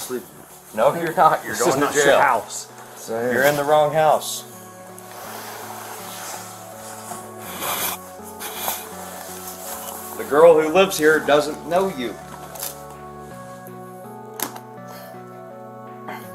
sleep. No, you're not. You're going to jail. This is not your house. You're in the wrong house. The girl who lives here doesn't know you.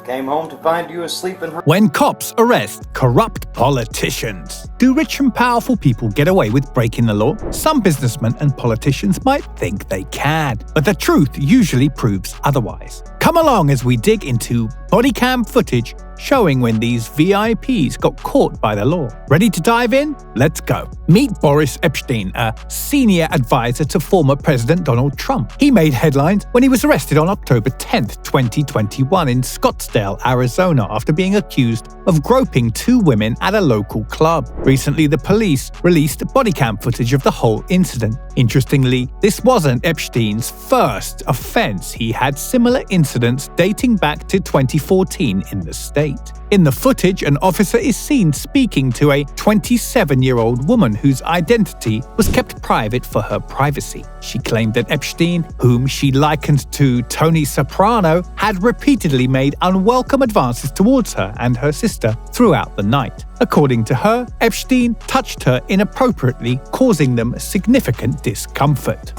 Came home to find you asleep in her... When cops arrest corrupt politicians, do rich and powerful people get away with breaking the law? Some businessmen and politicians might think they can, but the truth usually proves otherwise. Come along as we dig into body cam footage showing when these VIPs got caught by the law. Ready to dive in? Let's go. Meet Boris Epin, a senior advisor to former President Donald Trump. He made headlines when he was arrested on October 10, 2021 in Scottsdale, Arizona, after being accused of groping two women at a local club. Recently, the police released body cam footage of the whole incident. Interestingly, this wasn't Epstein's first offense. He had similar incidents dating back to 2014 in the state. In the footage, an officer is seen speaking to a 27-year-old woman whose identity was kept private for her privacy. She claimed that Epstein, whom she likened to Tony Soprano, had repeatedly made unwelcome advances towards her and her sister throughout the night. According to her, Epstein touched her inappropriately, causing them significant discomfort.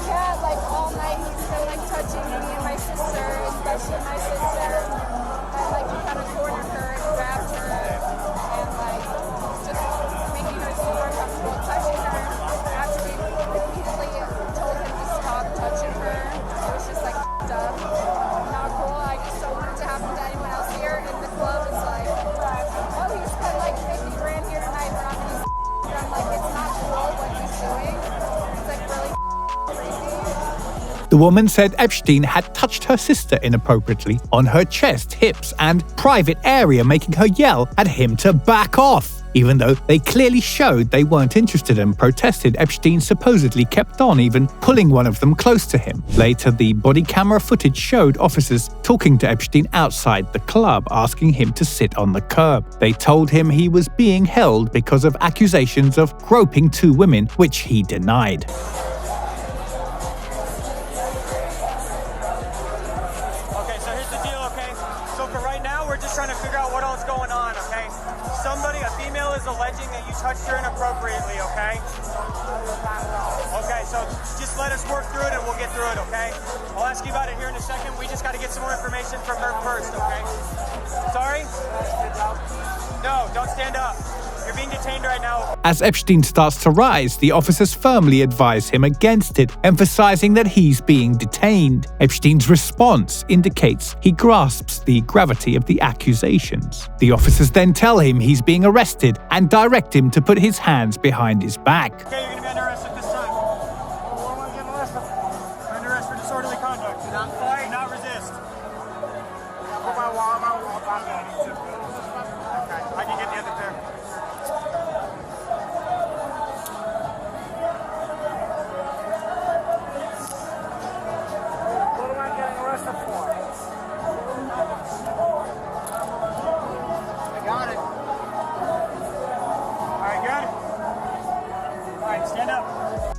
The woman said Epstein had touched her sister inappropriately on her chest, hips, and private area, making her yell at him to back off. Even though they clearly showed they weren't interested and protested, Epstein supposedly kept on, even pulling one of them close to him. Later, the body camera footage showed officers talking to Epstein outside the club, asking him to sit on the curb. They told him he was being held because of accusations of groping two women, which he denied. Alleging that you touched her inappropriately, okay? Okay, so just let us work through it and we'll get through it, okay? I'll ask you about it here in a second. We just got to get some more information from her first, okay? Sorry? No, don't stand up. You're being detained right now. As Epstein starts to rise, the officers firmly advise him against it, emphasizing that he's being detained. Epstein's response indicates he grasps the gravity of the accusations. The officers then tell him he's being arrested and direct him to put his hands behind his back. Okay, you're going to be under arrest at this time. What am I getting arrested for? Under arrest for disorderly conduct. Do not fight, not resist. Okay, I can get the other pair.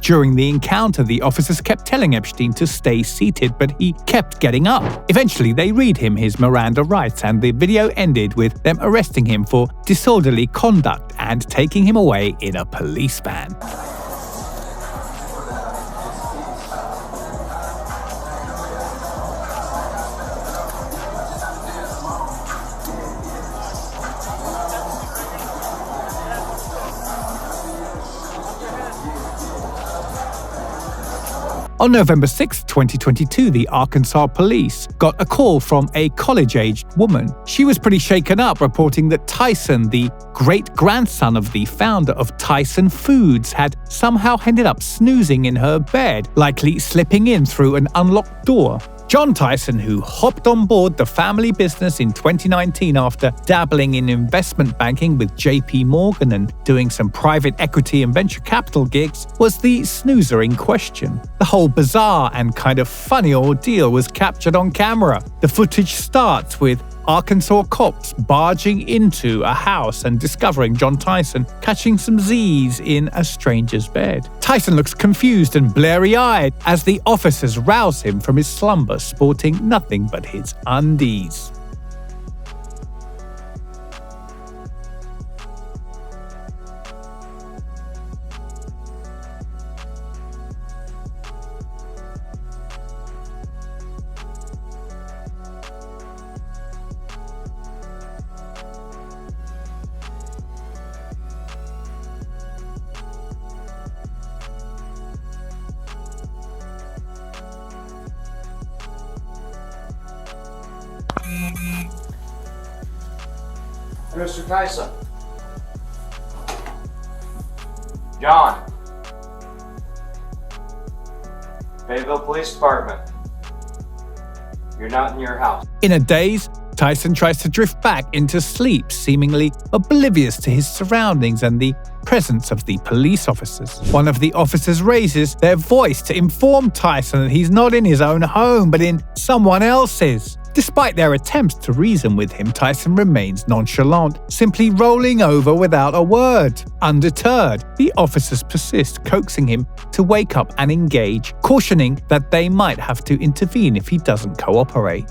During the encounter, the officers kept telling Epstein to stay seated, but he kept getting up. Eventually, they read him his Miranda rights, and the video ended with them arresting him for disorderly conduct and taking him away in a police van. On November 6, 2022, the Arkansas police got a call from a college-aged woman. She was pretty shaken up, reporting that Tyson, the great-grandson of the founder of Tyson Foods, had somehow ended up snoozing in her bed, likely slipping in through an unlocked door. John Tyson, who hopped on board the family business in 2019 after dabbling in investment banking with JP Morgan and doing some private equity and venture capital gigs, was the snoozer in question. The whole bizarre and kind of funny ordeal was captured on camera. The footage starts with Arkansas cops barging into a house and discovering John Tyson catching some Z's in a stranger's bed. Tyson looks confused and blurry-eyed as the officers rouse him from his slumber, sporting nothing but his undies. Mr. Tyson. John. Fayetteville Police Department. You're not in your house. In a daze, Tyson tries to drift back into sleep, seemingly oblivious to his surroundings and the presence of the police officers. One of the officers raises their voice to inform Tyson that he's not in his own home, but in someone else's. Despite their attempts to reason with him, Tyson remains nonchalant, simply rolling over without a word. Undeterred, the officers persist, coaxing him to wake up and engage, cautioning that they might have to intervene if he doesn't cooperate.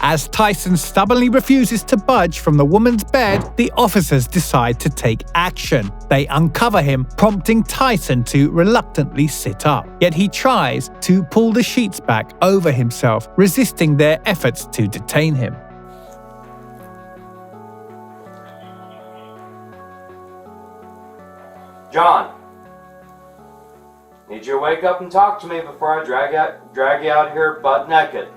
As Tyson stubbornly refuses to budge from the woman's bed, the officers decide to take action. They uncover him, prompting Tyson to reluctantly sit up. Yet he tries to pull the sheets back over himself, resisting their efforts to detain him. John. Need you to wake up and talk to me before I drag you out here butt naked.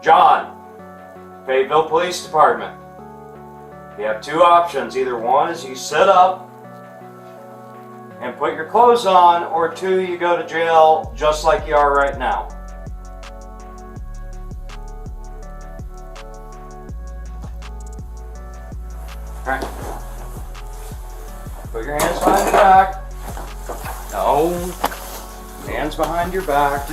John, Fayetteville Police Department. You have two options. Either one is you sit up and put your clothes on, or two, you go to jail just like you are right now. Alright. Put your hands behind your back. No. Hands behind your back.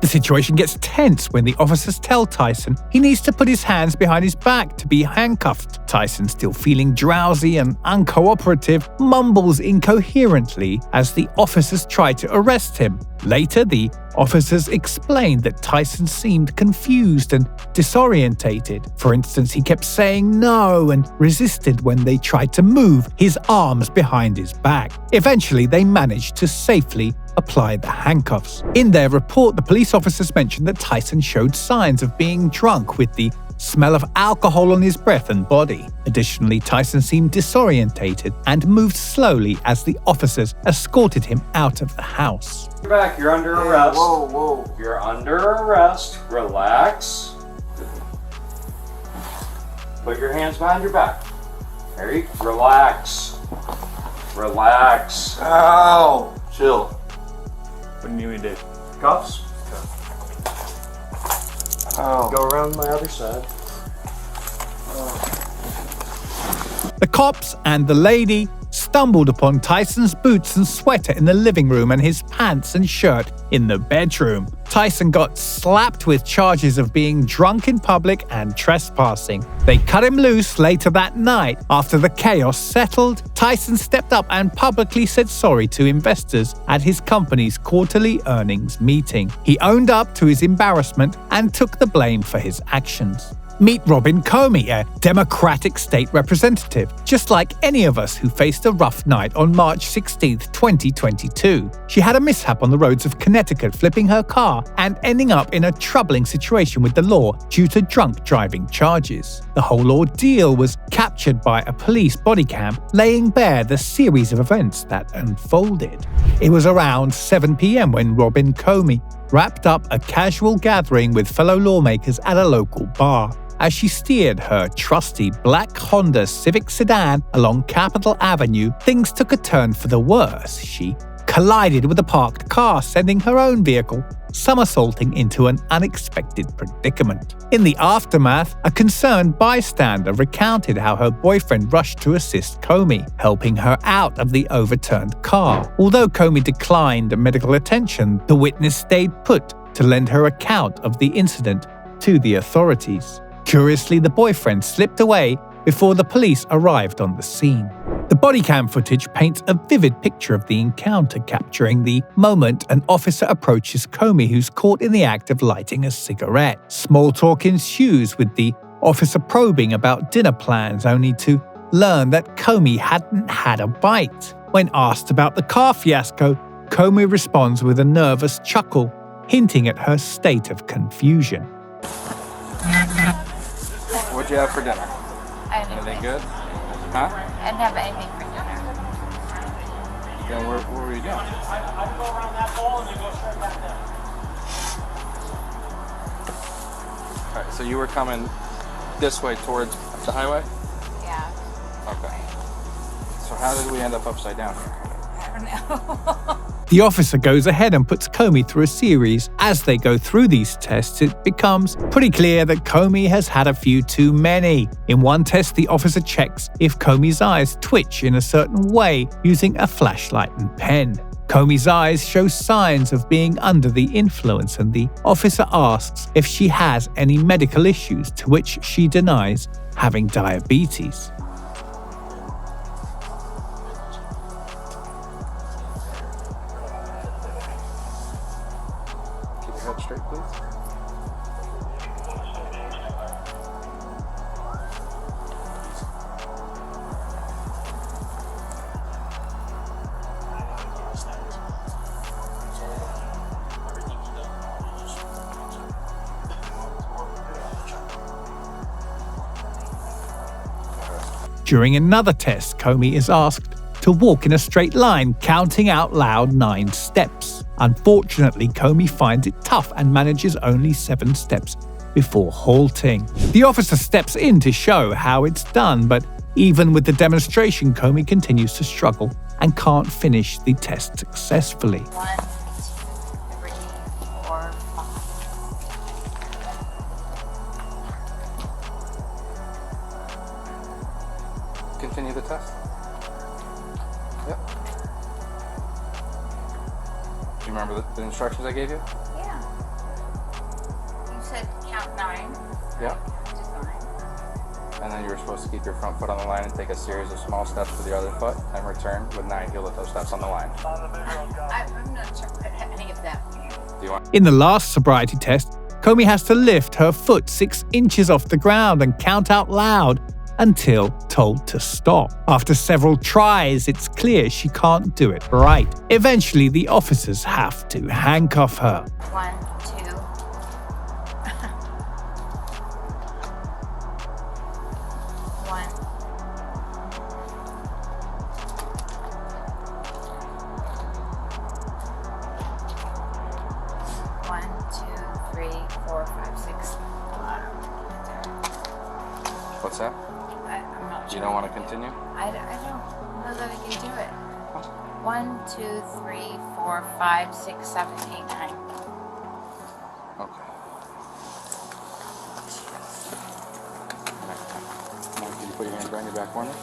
The situation gets tense when the officers tell Tyson he needs to put his hands behind his back to be handcuffed. Tyson, still feeling drowsy and uncooperative, mumbles incoherently as the officers try to arrest him. Later, the officers explained that Tyson seemed confused and disorientated. For instance, he kept saying no and resisted when they tried to move his arms behind his back. Eventually, they managed to safely apply the handcuffs. In their report, the police officers mentioned that Tyson showed signs of being drunk, with the smell of alcohol on his breath and body. Additionally, Tyson seemed disorientated and moved slowly as the officers escorted him out of the house. You're back. You're under arrest. Whoa. You're under arrest. Relax. Put your hands behind your back. There you go. Relax. Relax. Ow. Chill. What do you need me to do? Cuffs. Ow. Go around my other side. The cops and the lady stumbled upon Tyson's boots and sweater in the living room and his pants and shirt in the bedroom. Tyson got slapped with charges of being drunk in public and trespassing. They cut him loose later that night. After the chaos settled, Tyson stepped up and publicly said sorry to investors at his company's quarterly earnings meeting. He owned up to his embarrassment and took the blame for his actions. Meet Robin Comey, a Democratic state representative, just like any of us who faced a rough night on March 16, 2022. She had a mishap on the roads of Connecticut, flipping her car and ending up in a troubling situation with the law due to drunk driving charges. The whole ordeal was captured by a police body cam, laying bare the series of events that unfolded. It was around 7 p.m. when Robin Comey wrapped up a casual gathering with fellow lawmakers at a local bar. As she steered her trusty black Honda Civic sedan along Capitol Avenue, things took a turn for the worse. She collided with a parked car, sending her own vehicle somersaulting into an unexpected predicament. In the aftermath, a concerned bystander recounted how her boyfriend rushed to assist Comey, helping her out of the overturned car. Although Comey declined medical attention, the witness stayed put to lend her account of the incident to the authorities. Curiously, the boyfriend slipped away before the police arrived on the scene. The body cam footage paints a vivid picture of the encounter, capturing the moment an officer approaches Comey, who's caught in the act of lighting a cigarette. Small talk ensues, with the officer probing about dinner plans, only to learn that Comey hadn't had a bite. When asked about the car fiasco, Comey responds with a nervous chuckle, hinting at her state of confusion. What'd you have for dinner? Anything good? Huh? I didn't have anything for dinner. Then what were you doing? I'd go around that ball and you go straight back there. All right, so you were coming this way towards the highway? Yeah. Okay. So how did we end up upside down? I don't know. The officer goes ahead and puts Comey through a series. As they go through these tests, it becomes pretty clear that Comey has had a few too many. In one test, the officer checks if Comey's eyes twitch in a certain way using a flashlight and pen. Comey's eyes show signs of being under the influence, and the officer asks if she has any medical issues, to which she denies having diabetes. Keep your head straight, please. During another test, Comey is asked to walk in a straight line, counting out loud 9 steps. Unfortunately, Comey finds it tough and manages only 7 steps before halting. The officer steps in to show how it's done, but even with the demonstration, Comey continues to struggle and can't finish the test successfully. 1, 2, 3, 4, 5. Continue the test. Yep. Do you remember the instructions I gave you? Yeah. You said count 9. Yep. Just 9. And then you were supposed to keep your front foot on the line and take a series of small steps with your other foot and return with 9 heel-to-toe steps on the line. I'm not sure what any of that means. Do you want? In the last sobriety test, Comey has to lift her foot 6 inches off the ground and count out loud until told to stop. After several tries, it's clear she can't do it right. Eventually, the officers have to handcuff her. 1, 2. 1. 1, 2, 3, 4, 5, 6. What's that? I'm not sure. You don't want to continue? I don't know that I can do it. 1, 2, 3, 4, 5, 6, 7, 8, 9. Okay. Now, can you put your hands behind your back corner?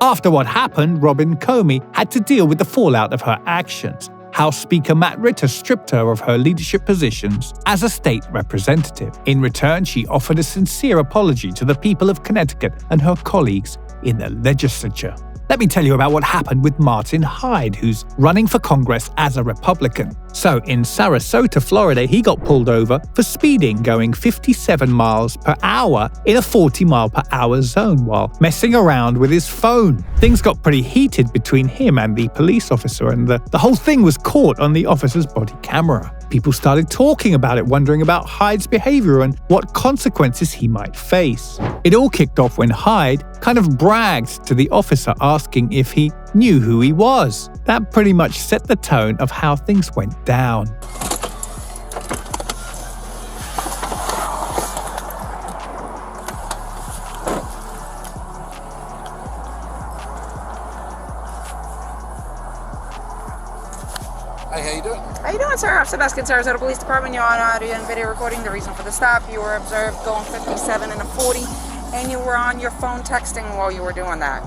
After what happened, Robin Comey had to deal with the fallout of her actions. House Speaker Matt Ritter stripped her of her leadership positions as a state representative. In return, she offered a sincere apology to the people of Connecticut and her colleagues in the legislature. Let me tell you about what happened with Martin Hyde, who's running for Congress as a Republican. So, in Sarasota, Florida, he got pulled over for speeding, going 57 miles per hour in a 40-mile-per-hour zone while messing around with his phone. Things got pretty heated between him and the police officer, and the whole thing was caught on the officer's body camera. People started talking about it, wondering about Hyde's behavior and what consequences he might face. It all kicked off when Hyde kind of bragged to the officer, asking if he knew who he was. That pretty much set the tone of how things went down. Hey, how you doing? How you doing, sir? Officer Baskin, Sarasota Police Department. You're on audio and video recording. The reason for the stop, you were observed going 57 and a 40, and you were on your phone texting while you were doing that.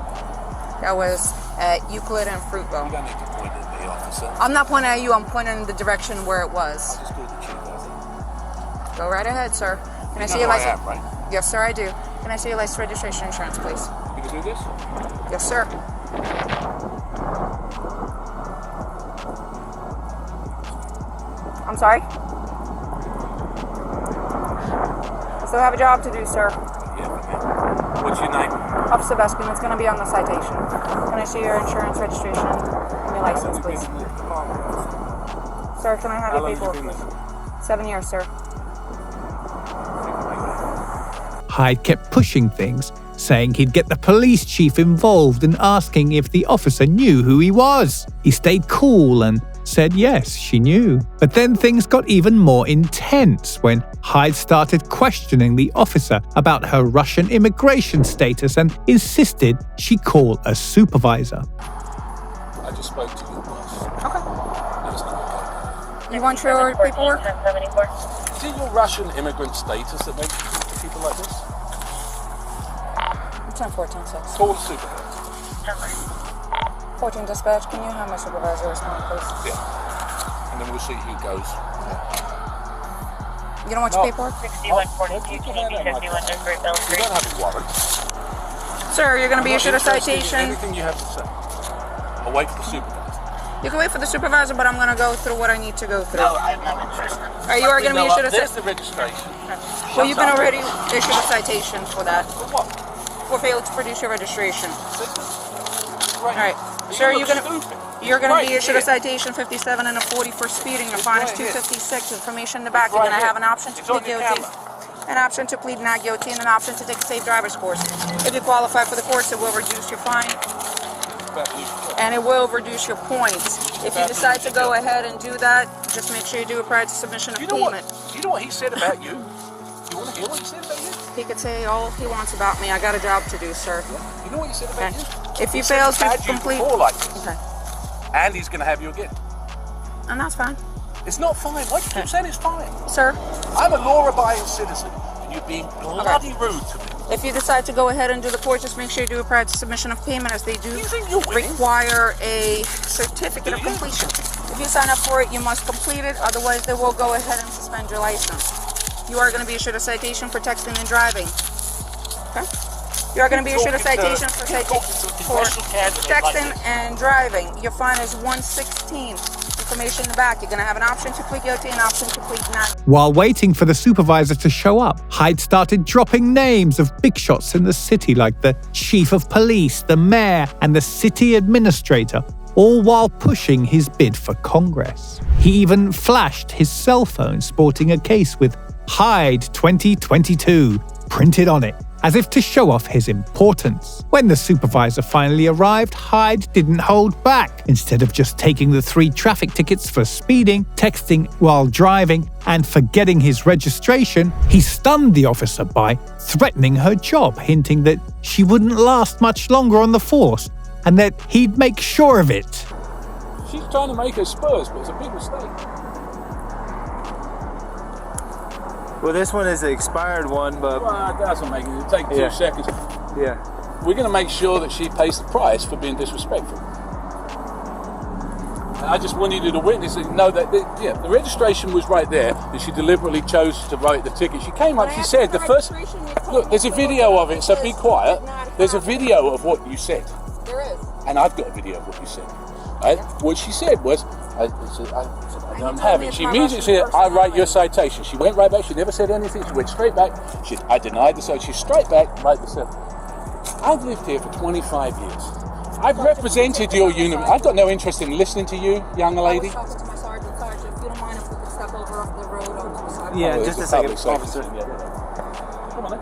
That was at Euclid and Fruitville. You don't need to point at the officer. I'm not pointing at you, I'm pointing in the direction where it was. I'll just do the chief, I think. Go right ahead, sir. Can I You see know your who I license? am, right? Yes, sir, I do. Can I see your license, registration, insurance, please? You can do this? Yes, sir. I'm sorry? I still have a job to do, sir. Yeah, okay. What's your name? Officer Vespin, it's going to be on the citation. Can I see your insurance, registration, and your license, please? Sir, can I have How your long have you paperwork, been please? 7 years, sir. Hyde kept pushing things, saying he'd get the police chief involved and asking if the officer knew who he was. He stayed cool and said yes, she knew. But then things got even more intense when Hyde started questioning the officer about her Russian immigration status and insisted she call a supervisor. I just spoke to your boss. Okay. That's not okay. You want your paperwork? Is it your Russian immigrant status that makes you talk to people like this? 10-14-6. Call the supervisor. 14 dispatch, can you have my supervisor respond, please? Yeah. And then we'll see who goes. You don't want your paperwork? 6142, can you be 51 Great Bell You Street? don't have a warrant. Sir, you're going to be I'm not issued a interested in citation. Anything you have to say. I'll wait for the supervisor. You can wait for the supervisor, but I'm going to go through what I need to go through. No, I'm not interested. All right, you are going to be issued a There's citation. the registration. Well, you've been already issued a citation for that. For what? For failing to produce your registration. Right. All right. Sir, You look you're going to Right be issued a here. citation 57 and a 40 for speeding. Your It's fine is right here. 256. Information in the back. It's You're right going to have here. an option to It's on plead your guilty, camera. an option to plead not guilty, and an option to take a safe driver's course. If you qualify for the course, it will reduce your fine and it will reduce your points. If you decide to go ahead and do that, just make sure you do it prior to submission of You know payment. what? You know what he said about you? You want to hear what he said about you? He could say all he wants about me. I got a job to do, sir. You know what he said about Okay. you? If you He said fail he's to had you complete, before like this, okay, and he's going to have you again. and that's fine, It's not fine. Why do you keep saying it's fine? sir. I'm a law-abiding citizen, and you're being bloody rude to me. If you decide to go ahead and do the course, just make sure you do it prior to submission of payment, as they do You think you're winning? require a certificate of Do you? completion. If you sign up for it, you must complete it, otherwise they will go ahead and suspend your license. You are going to be issued a citation for texting and driving. Okay? You are going to be issued a citation for texting and driving. Your fine is $116. Information in the back. You're going to have an option to plead guilty and an option to plead not. While waiting for the supervisor to show up, Hyde started dropping names of big shots in the city like the chief of police, the mayor, and the city administrator, all while pushing his bid for Congress. He even flashed his cell phone sporting a case with Hyde 2022 printed on it, as if to show off his importance. When the supervisor finally arrived, Hyde didn't hold back. Instead of just taking the 3 traffic tickets for speeding, texting while driving, and forgetting his registration, he stunned the officer by threatening her job, hinting that she wouldn't last much longer on the force and that he'd make sure of it. She's trying to make her spurs, but it's a big mistake. Well, this one is an expired one, but Well, that doesn't make it. It'll take 2 Yeah. seconds. yeah. We're going to make sure that she pays the price for being disrespectful. I just wanted you to witness and know that the registration was right there, and she deliberately chose to write the ticket. She came up, she said the first... Look, there's a video of it, so be quiet. There's a video of what you said. There is. And I've got a video of what you said. Right? What she said was, I don't have it. She immediately said, I write your citation. She went right back. She never said anything. She went straight back. I denied the citation. She's straight back, right the stuff. I've lived here for 25 years. I've represented your union. I've got no interest in listening to you, young lady. I was talking to my sergeant. Sergeant, if you don't mind if we could step over off the road onto the sidewalk. Yeah, Oh, just a it's second, public safety officer. thing, yeah. Come on then.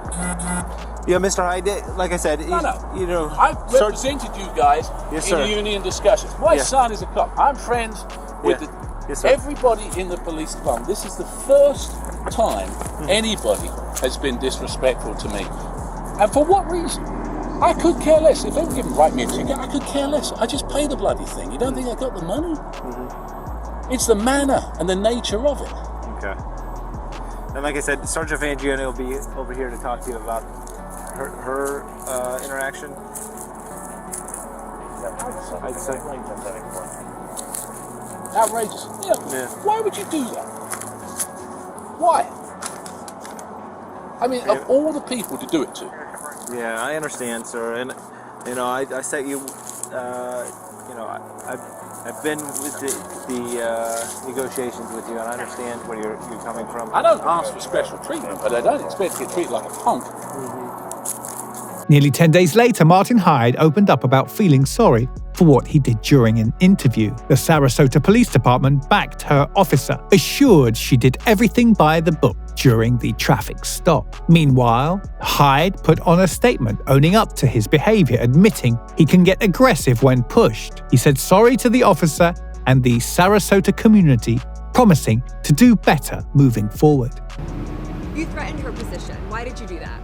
Yeah, Mr. Hyde, like I said, No. you know, I've represented you guys Yes, in sir. union discussions. My Yeah. son is a cop. I'm friends with Yeah. Yes, sir. everybody in the police department. This is the first time anybody has been disrespectful to me. And for what reason? I could care less. If they were going to write me a ticket, I could care less. I just pay the bloody thing. You don't think I got the money? It's the manner and the nature of it. Okay. And like I said, Sergeant Vangione will be over here to talk to you about her interaction. I'd say. Outrageous. Yeah. Why would you do that? Why? I mean, of all the people to do it to. Yeah, I understand, sir, and I set you. I've been with the negotiations with you, and I understand where you're coming from. I don't ask for special treatment, but I don't expect to get treated like a punk. Nearly 10 days later, Martin Hyde opened up about feeling sorry for what he did during an interview. The Sarasota Police Department backed her officer, assured she did everything by the book during the traffic stop. Meanwhile, Hyde put on a statement owning up to his behavior, admitting he can get aggressive when pushed. He said sorry to the officer and the Sarasota community, promising to do better moving forward. You threatened her position. Why did you do that?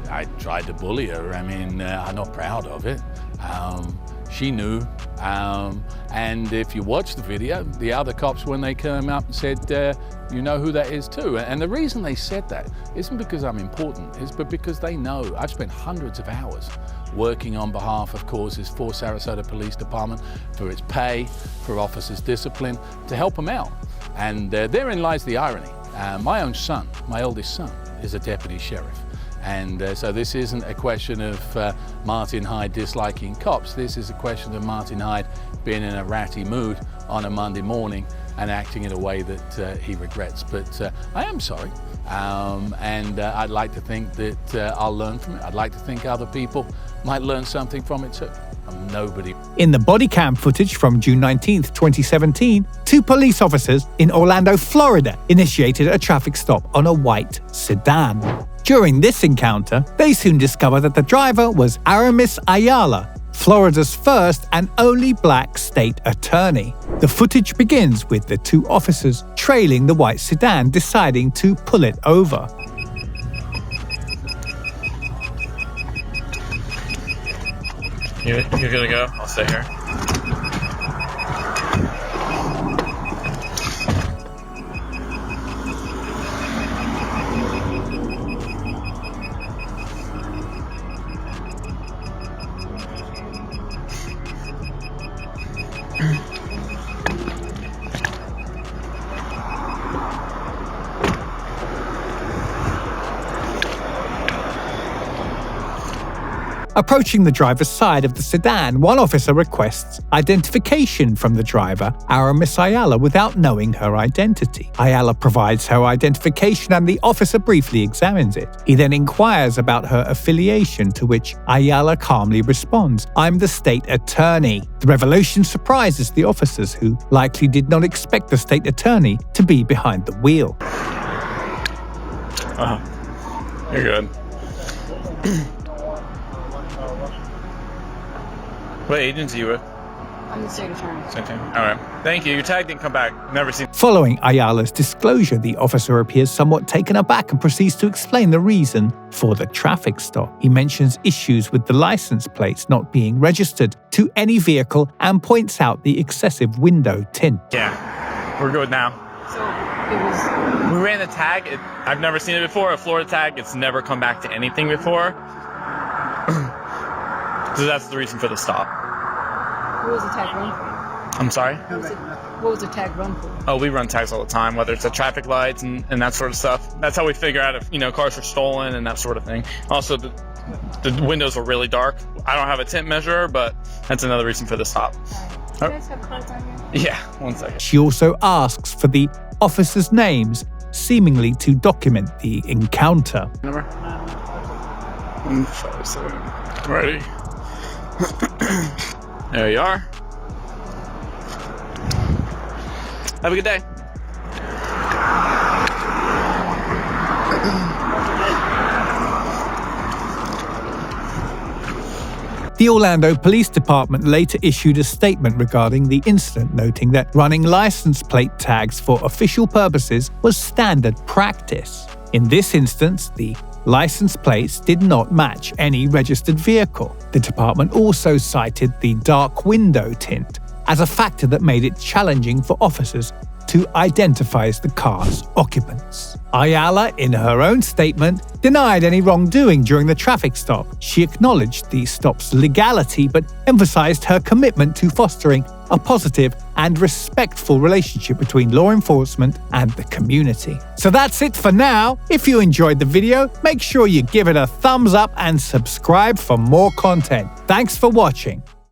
I tried to bully her. I mean, I'm not proud of it. She knew. And if you watch the video, the other cops, when they came up and said, you know who that is too. And the reason they said that isn't because I'm important, but because they know I've spent hundreds of hours working on behalf of causes for Sarasota Police Department, for its pay, for officers' discipline, to help them out. And therein lies the irony. My own son, my oldest son, is a deputy sheriff. And so this isn't a question of Martin Hyde disliking cops. This is a question of Martin Hyde being in a ratty mood on a Monday morning and acting in a way that he regrets. But I am sorry. And I'd like to think that I'll learn from it. I'd like to think other people might learn something from it too. I'm nobody. In the body cam footage from June 19, 2017, 2 police officers in Orlando, Florida, initiated a traffic stop on a white sedan. During this encounter, they soon discovered that the driver was Aramis Ayala, Florida's first and only black state attorney. The footage begins with the 2 officers trailing the white sedan, deciding to pull it over. You're gonna go? I'll stay here. Approaching the driver's side of the sedan, one officer requests identification from the driver, Aramis Ayala, without knowing her identity. Ayala provides her identification and the officer briefly examines it. He then inquires about her affiliation, to which Ayala calmly responds, "I'm the state attorney." The revelation surprises the officers, who likely did not expect the state attorney to be behind the wheel. You're good. What agency are you with? I'm the state attorney. Alright. Thank you. Your tag didn't come back. Never seen. Following Ayala's disclosure, the officer appears somewhat taken aback and proceeds to explain the reason for the traffic stop. He mentions issues with the license plates not being registered to any vehicle and points out the excessive window tint. Yeah, we're good now. So it was. We ran the tag. I've never seen it before. A Florida tag. It's never come back to anything before. So that's the reason for the stop. What was the tag run for? I'm sorry? What was the tag run for? Oh, we run tags all the time, whether it's at traffic lights and that sort of stuff. That's how we figure out if, cars are stolen and that sort of thing. Also, the windows were really dark. I don't have a tint measurer, but that's another reason for the stop. Do you guys have cards on here? Yeah, 1 second. She also asks for the officers' names, seemingly to document the encounter. Number? 157. Ready? There you are. Have a good day. The Orlando Police Department later issued a statement regarding the incident, noting that running license plate tags for official purposes was standard practice. In this instance, the license plates did not match any registered vehicle. The department also cited the dark window tint as a factor that made it challenging for officers to identify as the car's occupants. Ayala, in her own statement, denied any wrongdoing during the traffic stop. She acknowledged the stop's legality but emphasized her commitment to fostering a positive and respectful relationship between law enforcement and the community. So that's it for now. If you enjoyed the video, make sure you give it a thumbs up and subscribe for more content. Thanks for watching.